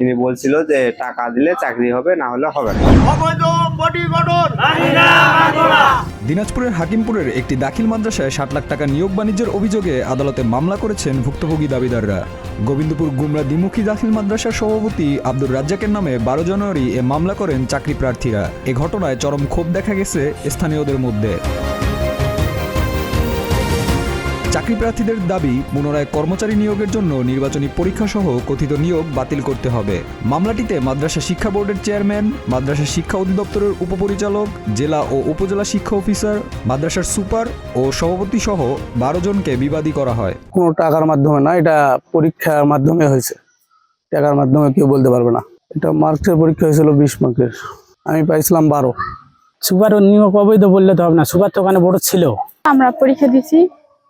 তিনি বলছিল যে টাকা দিলে চাকরি হবে, না হলে হবে না। দিনাজপুরের হাকিমপুরের একটি দাখিল মাদ্রাসায় 60 লাখ টাকা নিয়োগ বাণিজ্যের অভিযোগে আদালতে মামলা করেছেন ভুক্তভোগী দাবিদাররা। গোবিন্দপুর গুমরা দ্বিমুখী দাখিল মাদ্রাসার সভাপতি আব্দুর রাজ্জাকের নামে 12 জানুয়ারি এ মামলা করেন চাকরি প্রার্থীরা। এ ঘটনায় চরম ক্ষোভ দেখা গেছে স্থানীয়দের মধ্যে। চাকরি প্রার্থীদের দাবি, পুনরায় কর্মচারী নিয়োগের জন্য নির্বাচনী পরীক্ষা সহ কথিত নিয়োগ বাতিল করতে হবে। মামলাটিতে মাদ্রাসা শিক্ষা বোর্ডের চেয়ারম্যান, মাদ্রাসা শিক্ষা অধিদপ্তরের উপপরিচালক, জেলা ও উপজেলা শিক্ষা অফিসার, মাদ্রাসার সুপার ও সভাপতি সহ 12 জনকে বিবাদী করা হয়। কোনো টাকার মাধ্যমে না, এটা পরীক্ষার মাধ্যমে হয়েছে। টাকার মাধ্যমে কেউ বলতে পারবে না। এটা মার্কসের পরীক্ষা হয়েছিল 20 মার্কের, আমি পাইছিলাম 12। সুপার নিয়োগ অবৈধ বললে তো হবে না, সুপার তো ওখানে বোর্ড ছিল। আমরা পরীক্ষা দিছি,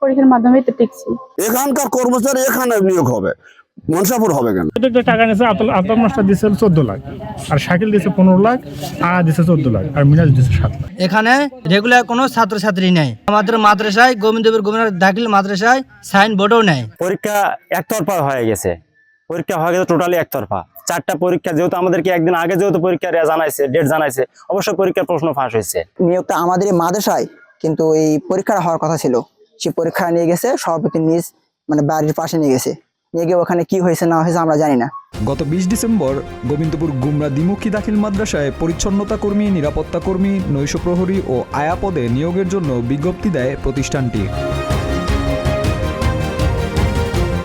পরীক্ষার মাধ্যমে তো টিকছি। এখানকার কর্মচারী এখানে নিয়োগ হবে, মনসাপুর হবে কেন? টাকা নিয়েছে আতল মাস্টার দিচ্ছে 14 লাখ, আর শাকিল দিচ্ছে 15 লাখ, আর দিচ্ছে 14 লাখ, আর মিনাজ দিচ্ছে 7 লাখ। এখানে রেগুলার কোনো ছাত্রছাত্রী নেই। আমাদের মাদ্রাসায় গোবিন্দপুর গুমরা দাখিল মাদ্রাসায় সাইন বোর্ডও নেই। পরীক্ষা একতরফা হয়ে গেছে, পরীক্ষা হয়ে গেছে টোটালি একতরফা। 4টা পরীক্ষা, যেহেতু আমাদেরকে একদিন আগে যেহেতু পরীক্ষা জানাইছে, ডেট জানাইছে, অবশ্যই পরীক্ষার প্রশ্ন ফাঁস হয়েছে। নিয়োগটা আমাদের এই মাদ্রাসায়, কিন্তু এই পরীক্ষাটা হওয়ার কথা ছিল। সে পরীক্ষা নিয়ে গেছে সভাপতি নিজ বাড়ির পাশে নিয়ে গেছে, নিয়ে গিয়ে ওখানে কি হয়েছে না হয়েছে আমরা জানি না। গত 20 ডিসেম্বর গোবিন্দপুর গুমরা দ্বিমুখী দাখিল মাদ্রাসায় পরিচ্ছন্নতা কর্মী, নিরাপত্তা কর্মী, নৈশ প্রহরী ও আয়া পদে নিয়োগের জন্য বিজ্ঞপ্তি দেয় প্রতিষ্ঠানটি।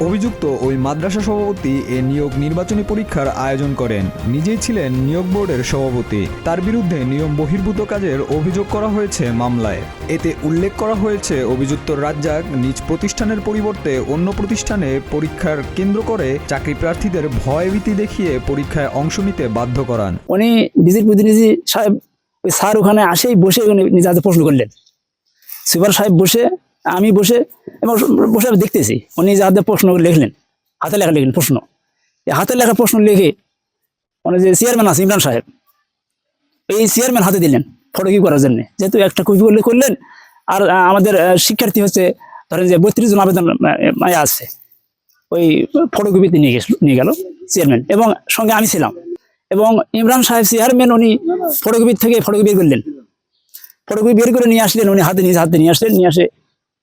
অভিযুক্ত ওই মাদ্রাসা সভাপতি এ নিয়োগ নির্বাচনী পরীক্ষার আয়োজন করেন, নিজেই ছিলেন নিয়োগ বোর্ডের সভাপতি। তার বিরুদ্ধে নিয়ম বহির্ভূত কাজের অভিযোগ করা হয়েছে মামলায়। এতে উল্লেখ করা হয়েছে, অভিযুক্ত রাজ্জাক নিজ প্রতিষ্ঠানের পরিবর্তে অন্য প্রতিষ্ঠানে পরীক্ষার কেন্দ্র করে চাকরি প্রার্থীদের ভয়ভীতি দেখিয়ে পরীক্ষায় অংশ নিতে বাধ্য করান। উনি ডিজির প্রতিনিধি সাহেব, ওই স্যার ওখানে আসেই বসে উনি নিজে হাতে প্রশ্ন করলেন। সুপার সাহেব বসে, আমি বসে এবং বসে দেখতেছি উনি যে হাতে প্রশ্ন লিখলেন, হাতে লেখা লিখলেন প্রশ্ন। হাতে লেখা প্রশ্ন লিখে উনি যে চেয়ারম্যান আছে ইমরান সাহেব, এই চেয়ারম্যান হাতে দিলেন ফটোকপি করার জন্য। যেহেতু একটা কপি করলেন, আর আমাদের শিক্ষার্থী হচ্ছে ধরেন যে 32 জন আবেদন আছে, ওই ফটোকপিতে নিয়ে গেল চেয়ারম্যান, এবং সঙ্গে আমি ছিলাম। এবং ইমরান সাহেব চেয়ারম্যান উনি ফটোকপি থেকে ফটোকপি বের করলেন, ফটোকপি বের করে নিয়ে আসলেন, উনি হাতে নিয়ে আসলেন, নিয়ে আসে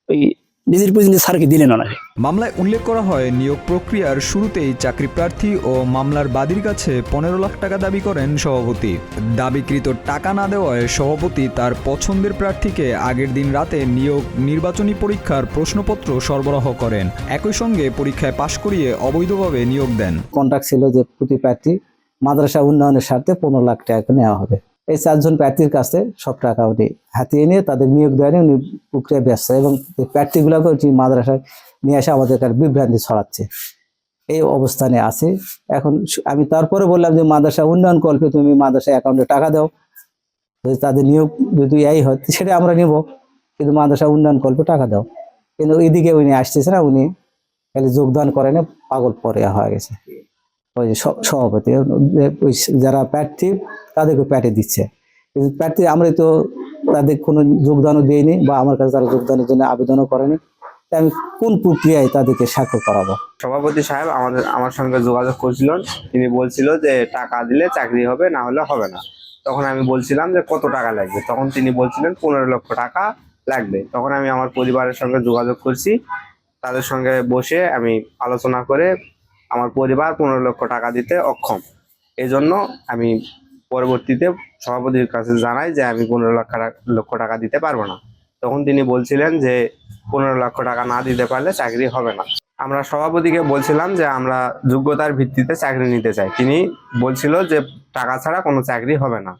ওই ডিজির প্রতিনিধি স্যারকে দিলেন ওনাকে। মামলায় উল্লেখ করা হয়, নিয়োগ প্রক্রিয়ার শুরুতেই চাকরি প্রার্থী ও মামলার বাদীর কাছে 15 লাখ টাকা দাবি করেন সভাপতি। দাবিকৃত টাকা না দেওয়ায় সভাপতি তার পছন্দের প্রার্থীকে আগের দিন রাতে নিয়োগ নির্বাচনী পরীক্ষার প্রশ্নপত্র সরবরাহ করেন। একই সঙ্গে পরীক্ষায় পাশ করিয়ে অবৈধভাবে নিয়োগ দেন। কন্ট্রাক্ট ছিল যে প্রতি প্রার্থী মাদ্রাসা উন্নয়নের স্বার্থে 15 লাখ টাকা নেওয়া হবে। এই 4 জন প্রার্থীর কাছে সব টাকা উনি হাতিয়ে নিয়ে তাদের নিয়োগ দেওয়া নিয়ে উনি প্রক্রিয়া ব্যস্ত, এবং এই প্রার্থীগুলোকে মাদ্রাসায় নিয়ে এসে আমাদের বিভ্রান্তি ছড়াচ্ছে। এই অবস্থানে আছে এখন। আমি তারপরে বললাম যে মাদ্রাসা উন্নয়ন কল্পে তুমি মাদ্রাসা অ্যাকাউন্টে টাকা দাও, যদি তাদের নিয়োগ যদি এই হয় সেটা আমরা নেব, কিন্তু মাদ্রাসা উন্নয়ন কল্পে টাকা দাও। কিন্তু এদিকে উনি আসতেছে না, উনি খালি যোগদান করেন, পাগল পরে হয়ে গেছে। ওই যে সভাপতি ওই যারা প্রার্থী তাদেরকে প্যাটে দিচ্ছে, কিন্তু প্রার্থী আমরা তো তাদের কোনো যোগদানও দিইনি, বা আমার কাছে তারা যোগদানের জন্য আবেদনও করেনি। আমি কোন প্রক্রিয়ায় তাদেরকে স্বাক্ষর করাবো? সভাপতি সাহেব আমার সঙ্গে যোগাযোগ করছিলেন, তিনি বলছিল যে টাকা দিলে চাকরি হবে, না হলে হবে না। তখন আমি বলছিলাম যে কত টাকা লাগবে, তখন তিনি বলছিলেন 15 লক্ষ টাকা লাগবে। তখন আমি আমার পরিবারের সঙ্গে যোগাযোগ করছি, তাদের সঙ্গে বসে আমি আলোচনা করে আমার পরিবার 15 লক্ষ টাকা দিতে অক্ষম। এই জন্য আমি পরবর্তীতে সভাপতির কাছে জানাই যে আমি 15 লক্ষ টাকা দিতে পারবো না। তখন তিনি বলছিলেন যে 15 লক্ষ টাকা না দিতে পারলে চাকরি হবে না। আমরা সভাপতিকে বলছিলাম যে আমরা যোগ্যতার ভিত্তিতে চাকরি নিতে চাই, তিনি বলছিল যে টাকা ছাড়া কোনো চাকরি হবে না।